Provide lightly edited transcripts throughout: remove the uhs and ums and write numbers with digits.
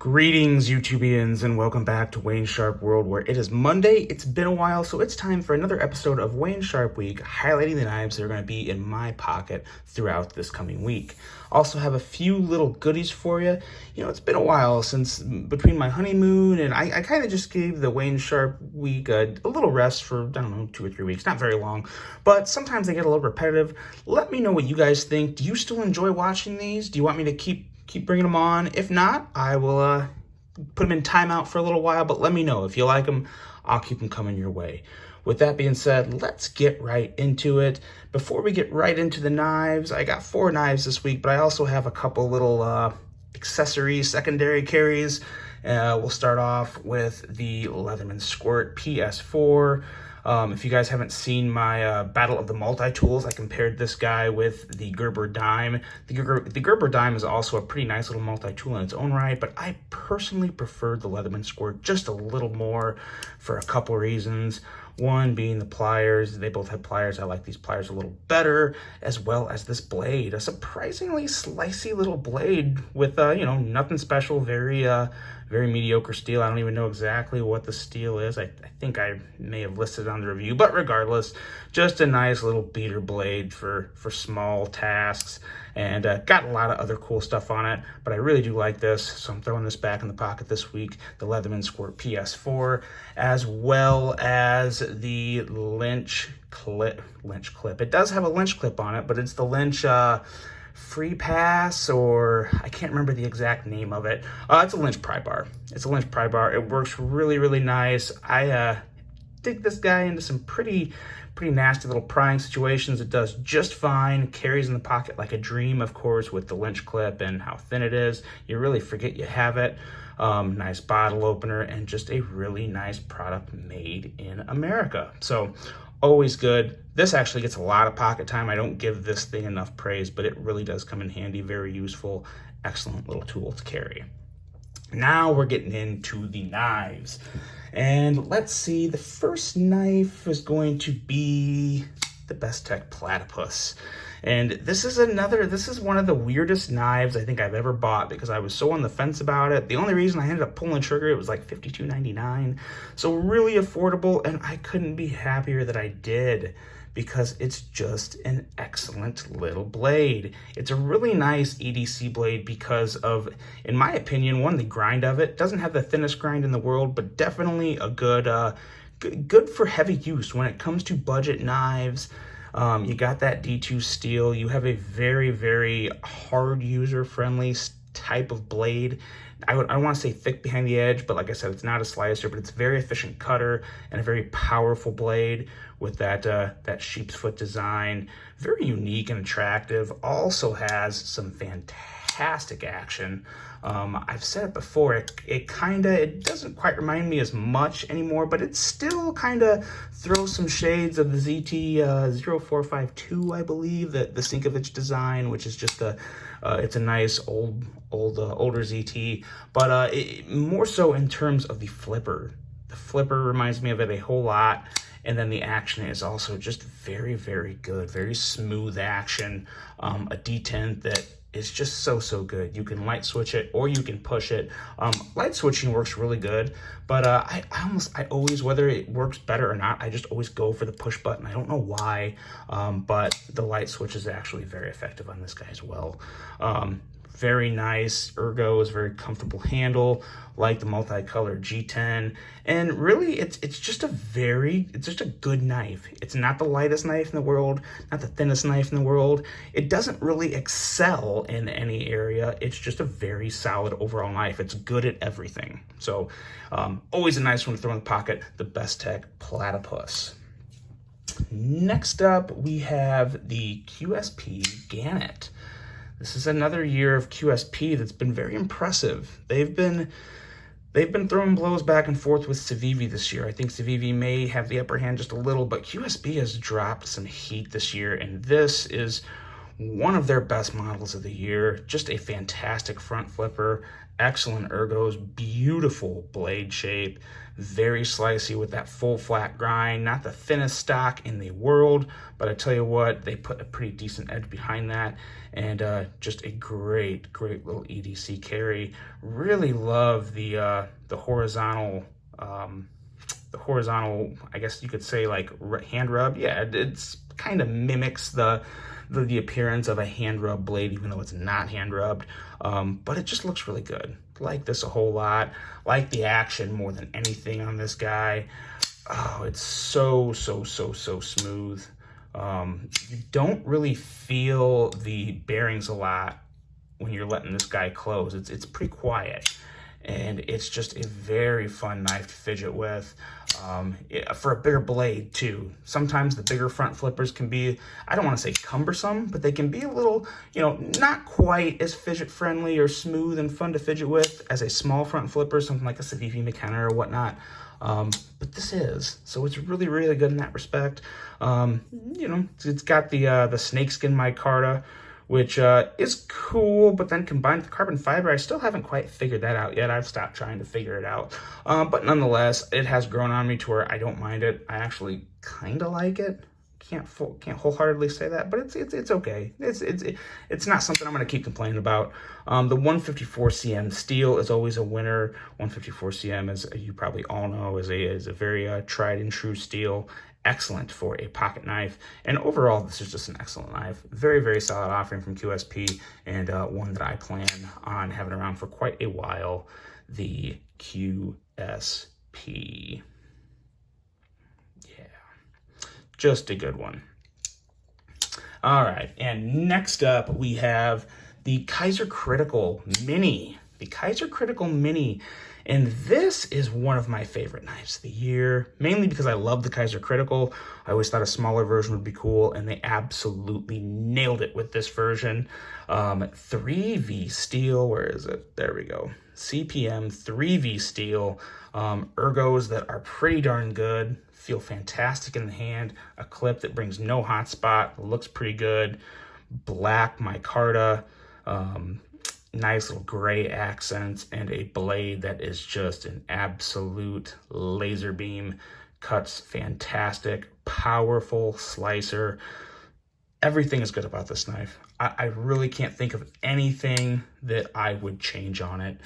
Greetings, YouTubians, and welcome back to Wayne Sharp World, where it is Monday. It's been a while, so it's time for another episode of Wayne Sharp Week, highlighting the knives that are going to be in my pocket throughout this coming week. Also have a few little goodies for you. You know, it's been a while since between my honeymoon, and I kind of just gave the Wayne Sharp Week a little rest for, I don't know, 2 or 3 weeks. Not very long, but sometimes they get a little repetitive. Let me know what you guys think. Do you still enjoy watching these? Do you want me to keep bringing them on? If not, I will put them in timeout for a little while, but let me know. If you like them, I'll keep them coming your way. With that being said, let's get right into it. Before we get right into the knives, I got 4 knives this week, but I also have a couple little accessories, secondary carries. We'll start off with the Leatherman Squirt PS4. If you guys haven't seen my Battle of the Multi-Tools, I compared this guy with the Gerber Dime. The Gerber Dime is also a pretty nice little multi-tool in its own right, but I personally preferred the Leatherman Squirt just a little more for a couple reasons. One being the pliers. They both have pliers. I like these pliers a little better, as well as this blade. A surprisingly slicey little blade with, nothing special, very mediocre steel. I don't even know exactly what the steel is. I think I may have listed it on the review, but regardless, just a nice little beater blade for small tasks, and got a lot of other cool stuff on it, but I really do like this, so I'm throwing this back in the pocket this week, the Leatherman Squirt PS4, as well as the Lynch clip. It does have a Lynch clip on it, but it's the Lynch Free Pass, or I can't remember the exact name of it. It's a Lynch Prybar. It's a Lynch Prybar. It works really, really nice. I dig this guy into some pretty nasty little prying situations. It does just fine. Carries in the pocket like a dream, of course, with the Lynch clip and how thin it is. You really forget you have it. Nice bottle opener, and just a really nice product made in America. So always good. This actually gets a lot of pocket time. I don't give this thing enough praise, but it really does come in handy. Very useful, excellent little tool to carry. Now we're getting into the knives. And let's see, the first knife is going to be the Bestech Platypus. And this is one of the weirdest knives I think I've ever bought, because I was so on the fence about it. The only reason I ended up pulling the trigger, it was like $52.99. So really affordable, and I couldn't be happier that I did, because it's just an excellent little blade. It's a really nice EDC blade because of, in my opinion, one, the grind of it. Doesn't have the thinnest grind in the world, but definitely a good for heavy use when it comes to budget knives. You got that D2 steel. You have a very, very hard user-friendly type of blade. I want to say thick behind the edge, but like I said, it's not a slicer, but it's a very efficient cutter and a very powerful blade with that sheep's foot design. Very unique and attractive. Also has some fantastic action. I've said it before, it doesn't quite remind me as much anymore, but it still kind of throws some shades of the ZT 0452, I believe, the Sinkovich design, which is just it's a nice older ZT, but more so in terms of the flipper. The flipper reminds me of it a whole lot. And then the action is also just very, very good, very smooth action. A detent that is just so good. You can light switch it or you can push it. Light switching works really good, but I always, whether it works better or not, I just always go for the push button. I don't know why, but the light switch is actually very effective on this guy as well. Very nice ergo, is very comfortable handle, like the multicolored G10, and really it's just a good knife. It's not the lightest knife in the world, not the thinnest knife in the world. It doesn't really excel in any area. It's just a very solid overall knife. It's good at everything. So always a nice one to throw in the pocket, the Bestech Platypus. Next up, we have the QSP Gannet. This is another year of QSP that's been very impressive. They've been throwing blows back and forth with Civivi this year. I think Civivi may have the upper hand just a little, but QSP has dropped some heat this year, and this is one of their best models of the year. Just a fantastic front flipper, excellent ergos, beautiful blade shape, very slicey with that full flat grind, not the thinnest stock in the world, but I tell you what, they put a pretty decent edge behind that, and just a great little EDC carry. Really love the horizontal, I guess you could say, like hand rub. Yeah, it's kind of mimics the appearance of a hand rub blade, even though it's not hand rubbed. But it just looks really good. Like this a whole lot. Like the action more than anything on this guy. Oh, it's so smooth. You don't really feel the bearings a lot when you're letting this guy close. It's pretty quiet. And it's just a very fun knife to fidget with, for a bigger blade too. Sometimes the bigger front flippers can be, I don't want to say cumbersome, but they can be a little, not quite as fidget friendly or smooth and fun to fidget with as a small front flipper, something like a Civivi McKenna or whatnot. But this is, so it's really good in that respect. It's got the snakeskin micarta, which is cool, but then combined with carbon fiber, I still haven't quite figured that out yet. I've stopped trying to figure it out. But nonetheless, it has grown on me to where I don't mind it. I actually kind of like it. Can't wholeheartedly say that, but it's okay. It's not something I'm going to keep complaining about. The 154 cm steel is always a winner. 154 cm, as you probably all know, is a very tried and true steel. Excellent for a pocket knife, and overall this is just an excellent knife. Very solid offering from QSP, and one that I plan on having around for quite a while, the QSP. Yeah, just a good one. All right, and next up we have the Kizer Critical Mini. The Kizer Critical Mini. And this is one of my favorite knives of the year, mainly because I love the Kizer Critical. I always thought a smaller version would be cool, and they absolutely nailed it with this version. 3V steel, where is it? There we go. CPM 3V steel, ergos that are pretty darn good, feel fantastic in the hand, a clip that brings no hot spot, looks pretty good, black micarta, nice little gray accents, and a blade that is just an absolute laser beam. Cuts fantastic, powerful slicer. Everything is good about this knife. I really can't think of anything that I would change on it.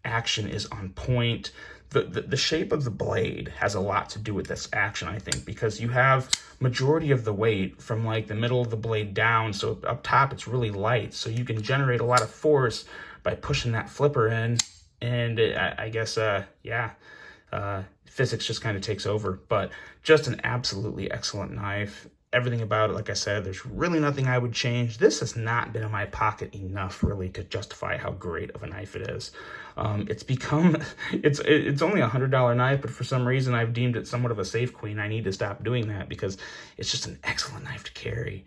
Action is on point. The shape of the blade has a lot to do with this action, I think, because you have majority of the weight from like the middle of the blade down, so up top it's really light, so you can generate a lot of force by pushing that flipper in, and I guess physics just kind of takes over. But just an absolutely excellent knife. Everything about it, like I said, there's really nothing I would change. This has not been in my pocket enough really to justify how great of a knife it is. It's only $100 knife, but for some reason I've deemed it somewhat of a safe queen. I need to stop doing that because it's just an excellent knife to carry.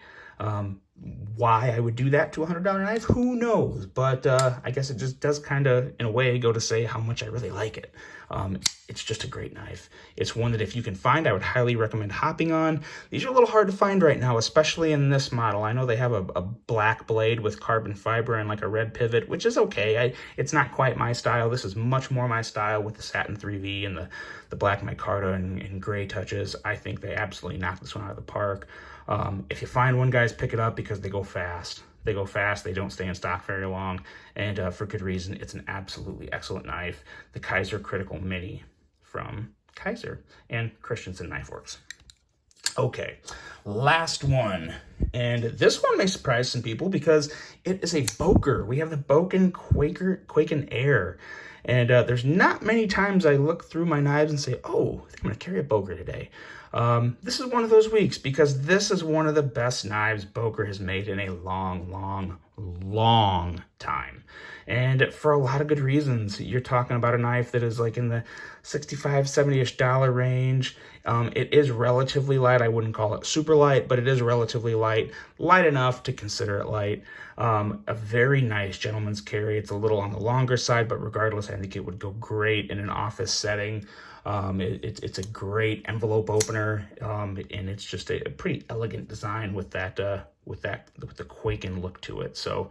Why I would do that to a $100 knife, who knows? But I guess it just does kind of, in a way, go to say how much I really like it. It's just a great knife. It's one that if you can find, I would highly recommend hopping on. These are a little hard to find right now, especially in this model. I know they have a black blade with carbon fiber and like a red pivot, which is okay. It's not quite my style. This is much more my style with the satin 3V and the black micarta and gray touches. I think they absolutely knocked this one out of the park. If you find one, guys, pick it up because they go fast. They go fast, they don't stay in stock very long, and for good reason. It's an absolutely excellent knife. The Kizer Critical Mini from Kizer and Christensen Knife Works. Okay, last one. And this one may surprise some people because it is a Boker. We have the Boker Kwaiken Air. And there's not many times I look through my knives and say, oh, I think I'm going to carry a Boker today. This is one of those weeks because this is one of the best knives Boker has made in a long time. And for a lot of good reasons. You're talking about a knife that is like in the $65, $70-ish range. It is relatively light. I wouldn't call it super light, but it is relatively light. Light enough to consider it light. A very nice gentleman's carry. It's a little on the longer side, but regardless, I think it would go great in an office setting. It's a great envelope opener, and it's just a pretty elegant design with that with the Kwaiken look to it. So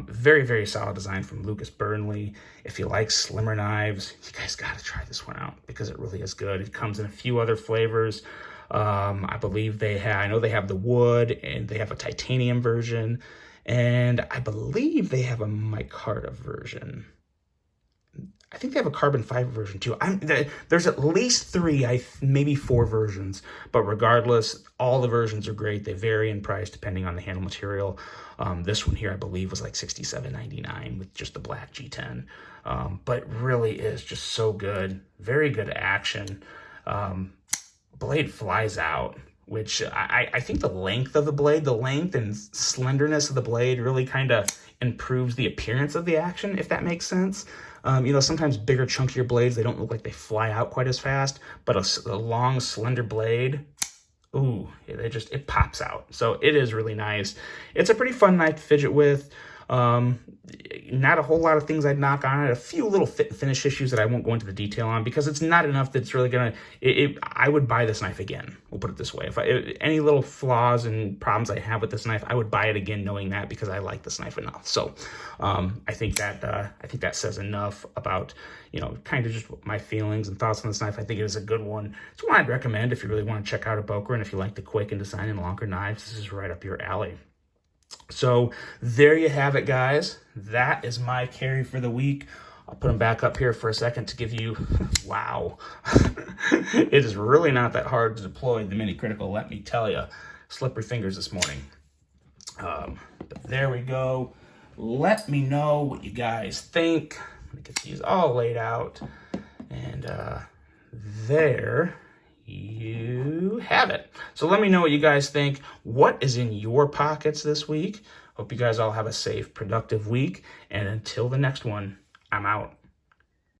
very, very solid design from Lucas Burnley. If you like slimmer knives, you guys got to try this one out because it really is good. It comes in a few other flavors. I believe I know they have the wood, and they have a titanium version, and I believe they have a micarta version. I think they have a carbon fiber version too. There's at least 3, maybe 4 versions, but regardless, all the versions are great. They vary in price depending on the handle material. This one here, I believe, was like $67.99 with just the black G10, but really is just so good. Very good action. Blade flies out, which I think the length of the blade, the length and slenderness of the blade really kind of improves the appearance of the action, if that makes sense. Sometimes bigger, chunkier blades, they don't look like they fly out quite as fast, but a long, slender blade, ooh, it pops out. So it is really nice. It's a pretty fun knife to fidget with. Not a whole lot of things I'd knock on it. A few little fit and finish issues that I won't go into the detail on because it's not enough that's really gonna. I would buy this knife again. We'll put it this way: if any little flaws and problems I have with this knife, I would buy it again, knowing that because I like this knife enough. So, I think that says enough about kind of just my feelings and thoughts on this knife. I think it is a good one. It's one I'd recommend if you really want to check out a Boker, and if you like the Kwaiken design and longer knives, this is right up your alley. So there you have it, guys. That is my carry for the week. I'll put them back up here for a second to give you, wow. It is really not that hard to deploy the Mini Critical, let me tell you. Slippery fingers this morning. But there we go. Let me know what you guys think. Let me get these all laid out. And there you have it. So let me know what you guys think. What is in your pockets this week? Hope you guys all have a safe, productive week. And until the next one, I'm out.